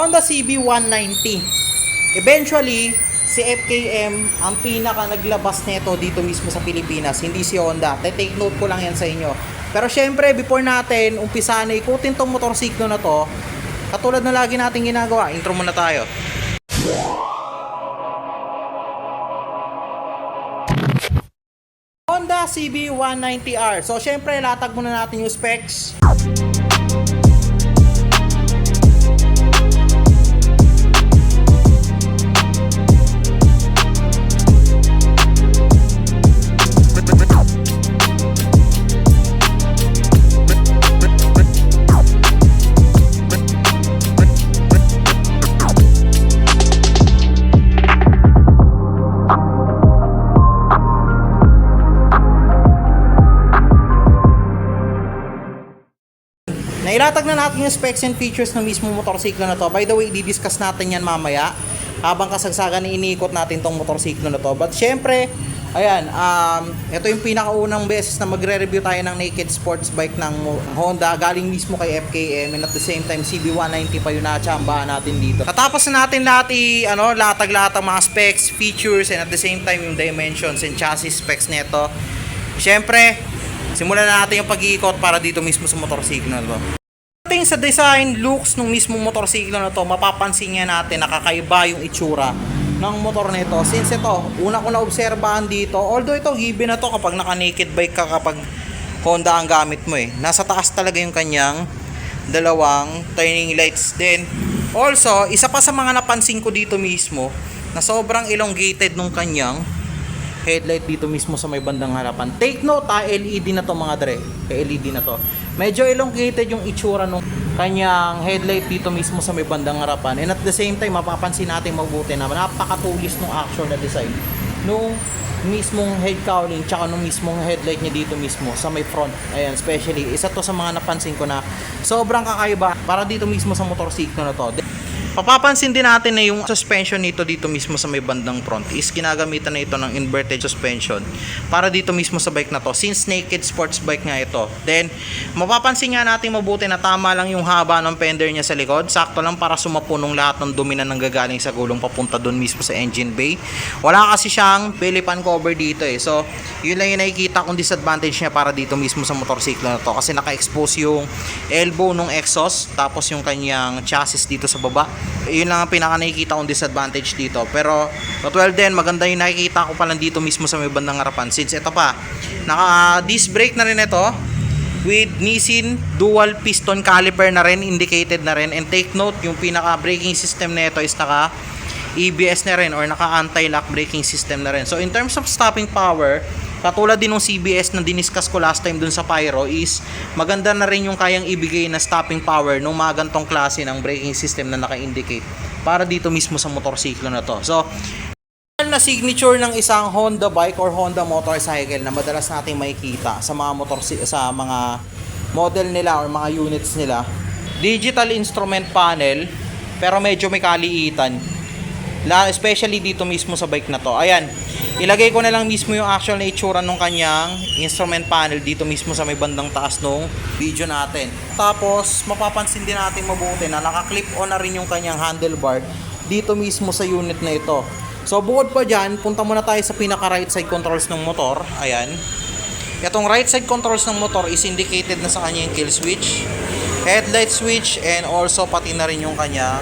Honda CB190. Eventually, si FKM ang pinaka naglabas nito dito mismo sa Pilipinas, hindi si Honda. Take note ko lang yan sa inyo. Pero syempre, before natin umpisa na ikutin tong motorsiklo na to, katulad na lagi natin ginagawa, intro muna tayo. Honda CB190R. So syempre, latag muna natin yung specs. Nailatag na natin yung specs and features ng mismo motorsiklo na to. By the way, di-discuss natin yan mamaya habang kasagsagan iniikot natin tong motorsiklo na to. But syempre, ayan, ito yung pinakaunang beses na magre-review tayo ng naked sports bike ng Honda galing mismo kay FKM, and at the same time CB190 pa yung natsambahan natin dito. Katapos na natin lahat latag-lahat ang mga specs, features, and at the same time yung dimensions and chassis specs nito. Syempre, simulan na natin yung pag-iikot para dito mismo sa motorsiklo na to. Sa design, looks ng mismo motorsiklo na to, mapapansin niya natin nakakaiba yung itsura ng motor nito. Since ito, una ko na obserbahan dito, although ito given na to kapag naka-naked bike ka, kapag Honda ang gamit mo nasa taas talaga yung kanyang dalawang turning lights. Then also, isa pa sa mga napansin ko dito mismo na sobrang elongated nung kanyang headlight dito mismo sa may bandang harapan. Take note LED na to mga dre. LED na to. Medyo elongated yung itsura ng kanyang headlight dito mismo sa may bandang harapan. And at the same time, mapapansin natin mabuti na napakatulis ng actual na design nung mismong head cowling tsaka nung mismong headlight niya dito mismo sa may front. Ayan, especially, isa to sa mga napansin ko na sobrang kakaiba para dito mismo sa motorsiklo na to. Papapansin din natin na yung suspension nito dito mismo sa may bandang front is ginagamitan na ito ng inverted suspension para dito mismo sa bike na to, since naked sports bike nga ito. Then mapapansin nga natin mabuti na tama lang yung haba ng fender niya sa likod, sakto lang para sumapunong lahat ng dumi na nanggagaling sa gulong papunta doon mismo sa engine bay. Wala kasi siyang belly pan cover dito so yun lang yung nakikita kong disadvantage niya para dito mismo sa motorsiklo na to, kasi naka-expose yung elbow ng exhaust tapos yung kanyang chassis dito sa baba. Yun lang ang pinaka nakikita kong disadvantage dito. Pero well then, maganda yung nakikita ko pa lang dito mismo sa may bandang harapan, since ito pa naka disc brake na rin ito with Nissin dual piston caliper na rin, indicated na rin. And take note, yung pinaka braking system na ito is naka EBS na rin or naka anti-lock braking system na rin. So in terms of stopping power, katulad din ng CBS na diniscuss ko last time dun sa Pyro, is maganda na rin yung kayang ibigay na stopping power ng mga gantong klase ng braking system na naka-indicate para dito mismo sa motorsiklo na to. So na signature ng isang Honda bike or Honda motorcycle na madalas nating makikita sa mga sa mga model nila or mga units nila, digital instrument panel pero medyo may kaliitan, especially dito mismo sa bike na to. Ayan, ilagay ko na lang mismo yung actual na itsura ng kanyang instrument panel dito mismo sa may bandang taas nung video natin. Tapos mapapansin din natin mabuti na naka-clip on na rin yung kanyang handlebar dito mismo sa unit na ito. So bukod pa dyan, punta muna tayo sa pinaka right side controls ng motor. Ayan, itong right side controls ng motor is indicated na sa kanya yung kill switch, headlight switch, and also pati na rin yung kanyang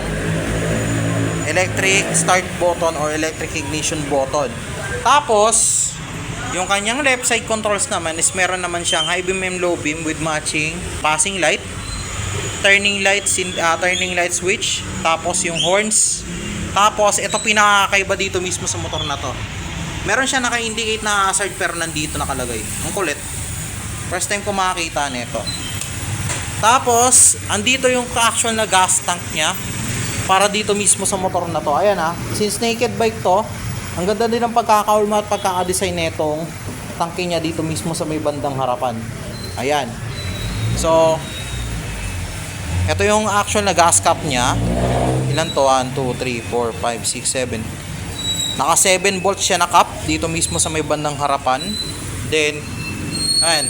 electric start button or electric ignition button. Tapos yung kanyang left side controls naman is meron naman siyang high beam and low beam with matching passing light, turning light switch, tapos yung horns. Tapos ito pinakakaiba dito mismo sa motor na to, meron siya naka-indicate na hazard pero nandito nakalagay. Ang kulit, first time ko makakita nito. Tapos andito yung actual na gas tank niya para dito mismo sa motor na to. Ayan since naked bike to, ang ganda din ng pagkakaulma at pagkakadesign netong tangke niya dito mismo sa may bandang harapan. Ayan, so ito yung actual na gas cap niya. Ilan to? 1, 2, 3, 4, 5, 6, 7. Naka 7 volts siya na cap dito mismo sa may bandang harapan. Then ayan,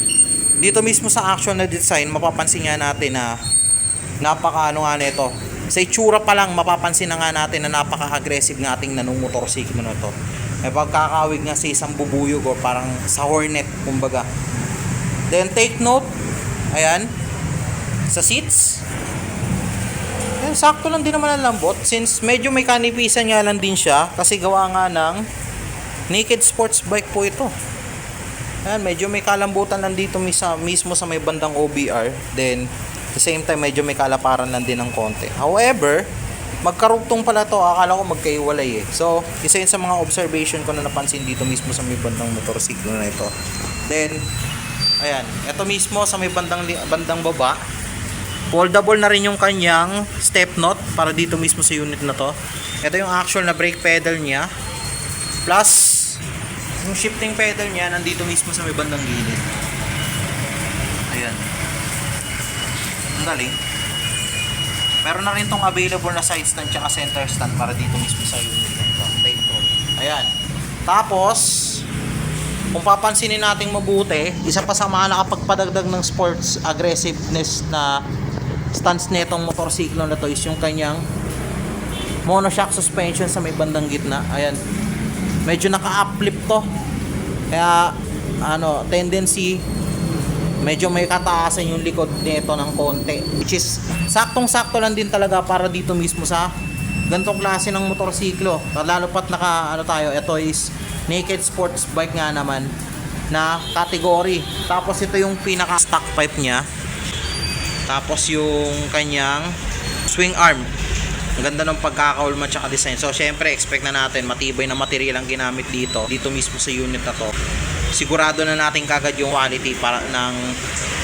dito mismo sa actual na design, mapapansin nga natin na napaka nito, Sa itsura pa lang, mapapansin na nga natin na napaka-aggressive ng ating nanomotorsiklo na to. May pagkakawig nga sa isang bubuyog o parang sa hornet, kumbaga. Then take note, ayan, sa seats. Ayan, sakto lang din naman ang lambot. Since medyo may kanipisan nga lang din siya, kasi gawa nga ng naked sports bike po ito. Ayan, medyo may kalambutan lang dito mismo sa may bandang OBR. Then, at the same time, medyo may kalaparan lang din ng konti. However, magkarugtong pala to. Akala ko magkaiwalay eh. So, isa yun sa mga observation ko na napansin dito mismo sa may bandang motorsiklo na ito. Then, ayan, ito mismo sa may bandang baba. Foldable na rin yung kanyang step knot para dito mismo sa unit na to. Ito yung actual na brake pedal niya. Plus, yung shifting pedal niya nandito mismo sa may bandang gilid. Ayan. Ang galing. Meron na rin tong available na side stand tsaka center stand para dito mismo sa unit nito. Take note. Ayan. Tapos, kung papansinin natin mabuti, isa pa sa mga nakapagpadagdag ng sports aggressiveness na stance netong motorsiklo na to is yung kanyang monoshock suspension sa may bandang gitna. Ayan. Medyo naka-uplift to. Kaya tendency medyo may kataasan yung likod nito ng konti, which is saktong-sakto lang din talaga para dito mismo sa ganitong klase ng motorsiklo. Lalo pat tayo, ito is naked sports bike nga naman na category. Tapos ito yung pinaka stock pipe niya. Tapos yung kanyang swing arm. Ang ganda ng pagkakaulma at design. So, syempre, expect na natin matibay na material ang ginamit dito mismo sa unit na to. Sigurado na natin kagad yung quality para ng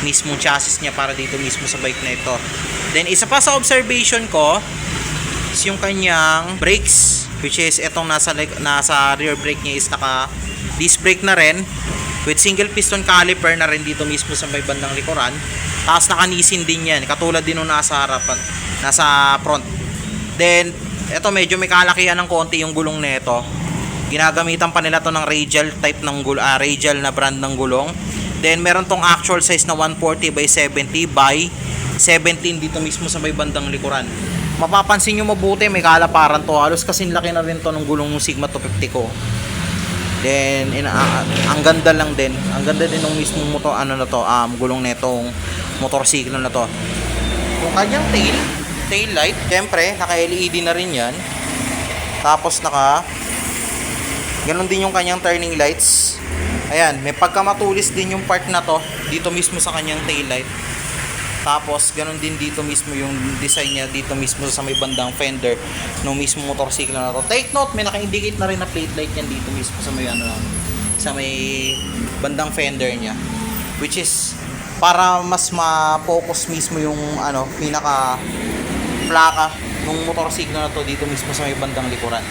mismong chassis niya para dito mismo sa bike na ito. Then, isa pa sa observation ko is yung kanyang brakes, which is itong nasa rear brake niya is naka disc brake na rin with single piston caliper na rin dito mismo sa may bandang likuran. Tapos nakanisin din yan, katulad din nung nasa harapan, nasa front. Then, ito medyo may kalakihan ng konti yung gulong nito. Ginagamitan pa nila to ng radial type ng radial na brand ng gulong. Then, meron tong actual size na 140 by 70 by 17 dito mismo sa may bandang likuran. Mapapansin nyo mabuti, may kalaparan to. Halos kasing laki na rin to ng gulong ng Sigma 250 ko. Then, ang ganda lang din. Ang ganda din ng mismong gulong netong motorsiklo na to. Kung kanyang tail light, syempre naka LED na rin yan. Tapos ganun din yung kanyang turning lights. Ayan, may pagkamatulis din yung part na to dito mismo sa kanyang tail light. Tapos ganun din dito mismo yung design niya dito mismo sa may bandang fender ng mismo motorsiklo na to. Take note, may naka-indicate na rin na plate light yan dito mismo sa may bandang fender niya, which is para mas ma-focus mismo yung pinaka plaka ng motorsiklo na to dito mismo sa may bandang likuran.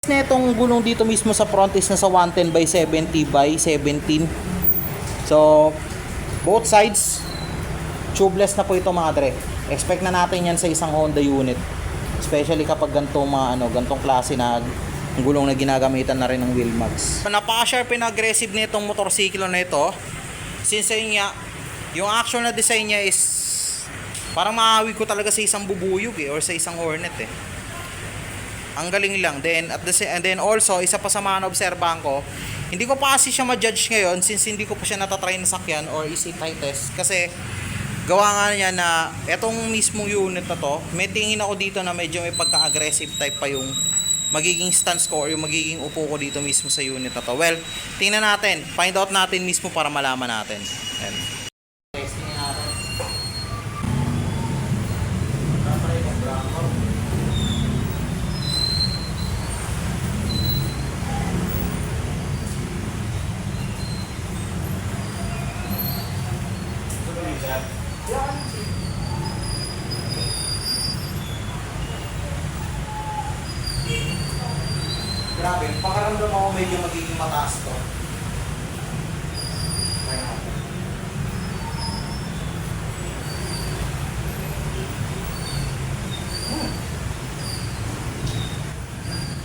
Netong gulong dito mismo sa front is nasa 110 by 70 by 17. So, both sides tubeless na po ito mga dre. Expect na natin yan sa isang Honda unit. Especially kapag gantong klase na gulong na ginagamitan na rin ng wheel mags. Napaka-sharp and aggressive nitong motorsiklo na ito. Since yung actual na design niya is parang maawi ko talaga sa isang bubuyog or sa isang hornet eh. Ang galing lang. And then also, isa pa sa mga na-obserbahan ko, hindi ko pa kasi siya ma-judge ngayon since hindi ko pa siya natatry na sakyan or easy type test. Kasi gawa nga niya na etong mismong unit na to, may tingin ako dito na medyo may pagka-aggressive type pa yung magiging stance ko or yung magiging upo ko dito mismo sa unit na to. Well, tingnan natin. Find out natin mismo para malaman natin. Ayan. Testing natin. Grabe, pakaramdam ako medyo magiging mataas to.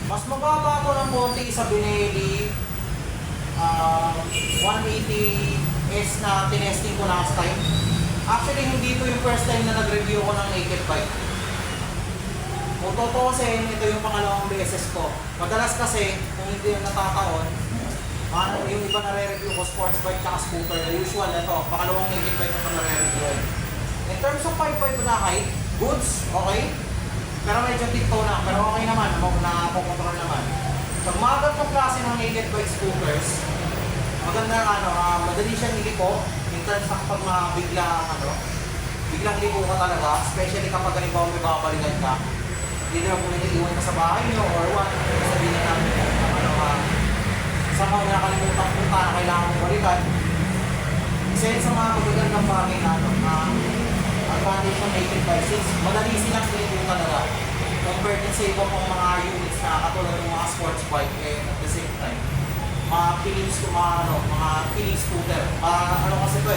Mas mababa ko ng konti sa Benelli 180S na tinesting ko last time. Actually, hindi ito yung first time na nag-review ko ng naked bike. Kung tutuusin, ito yung pangalawang beses ko. Madalas kasi, kung hindi yung natataon, yung iba nare-review ko, sports bike tsaka scooter. Usual, ito, pangalawang naked bike na ito nare-review. In terms of 5.5 na height, goods, okay? Pero medyo tiptoe na, pero okay naman, nakapokontrol naman. Pag mga ganitong klase ng naked bike scooters, maganda madali siyang iliko in terms ng pag biglang liko ka talaga, especially kapag ganito may babalikan ka. Hindi na kung nag-iwan ka sa bahay nyo or what, sabihin na namin somehow nakalimutan punta na kailangan mong balikan. Isa yun sa mga magagandang bagay na advantage ng naked bike since madali silang iliko talaga compared to sa iba pang mga units na katulad ng mga sports bike at the same time. Mga feelings scooter. Kasi ito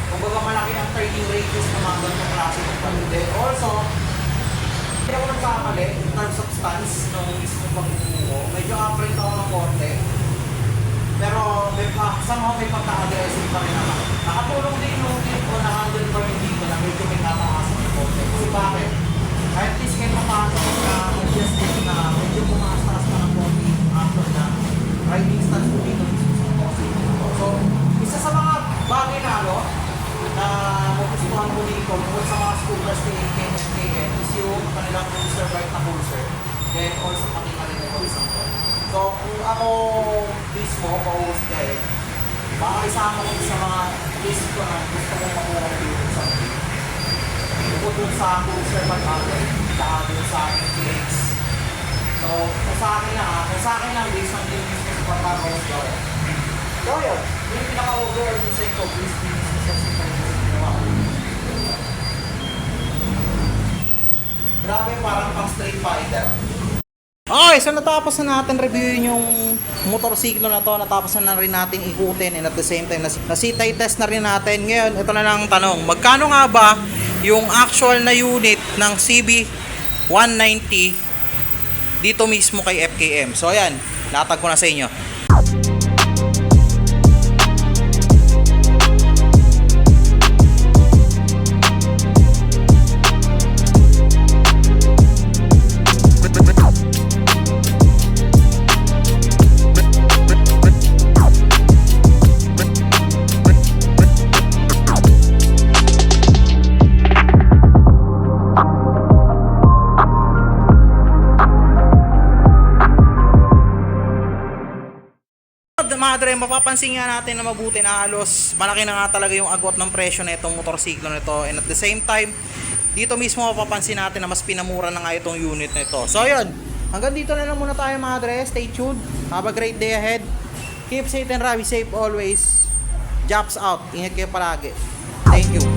kumbaga malaki ang turning radius ng mga ganitong klase ng bike. Then also, hindi ako nagkamali in terms of stance nung mismo pag-umuho. Medyo upright ako ng konti. Pero somehow may pagka-aggressive pa rin naman. Nakatulong din yung tip ko na handle pa rin dito na medyo may katakasan ng konti. Kasi bakit? At least kahit mapasok na adjust din na medyo pumakas-taas pa ng konti after na riding stance ko dito mismo sa konti. So, isa sa mga bagay na na magustuhan ko dito bukod sa mga scooters ni KM is yung kanilang booster bike na pulser. Then also pakita rin ito isang to. So, kung ako mismo, pauwas kayo, baka isama ko sa mga list ko na gusto kong makuha dito sa mga. Bukod dun sa pulser bike natin, saka dun sa MTX. So, kung sa akin lang, based on yung mismo sa pagkakawas ko. So, yun. Yung pinaka-overall yung sa ito, please grabe, parang pang Street Fighter. Okay, so natapos na natin reviewin yung motorsiklo na to. Natapos na rin natin ikutin and at the same time nasitay test na rin natin. Ngayon, ito na lang ang tanong. Magkano nga ba yung actual na unit ng CB190 dito mismo kay FKM? So ayan, latag ko na sa inyo. Madre, mapapansin nga natin na mabuti na halos malaki na nga talaga yung agwat ng presyo na itong motorsiklo na ito, and at the same time dito mismo mapapansin natin na mas pinamura na nga itong unit na ito. So ayun, hanggang dito na lang muna tayo Madre. Stay tuned, have a great day ahead, keep safe and ride safe always. Jobs out, ingat kayo palagi. Thank you.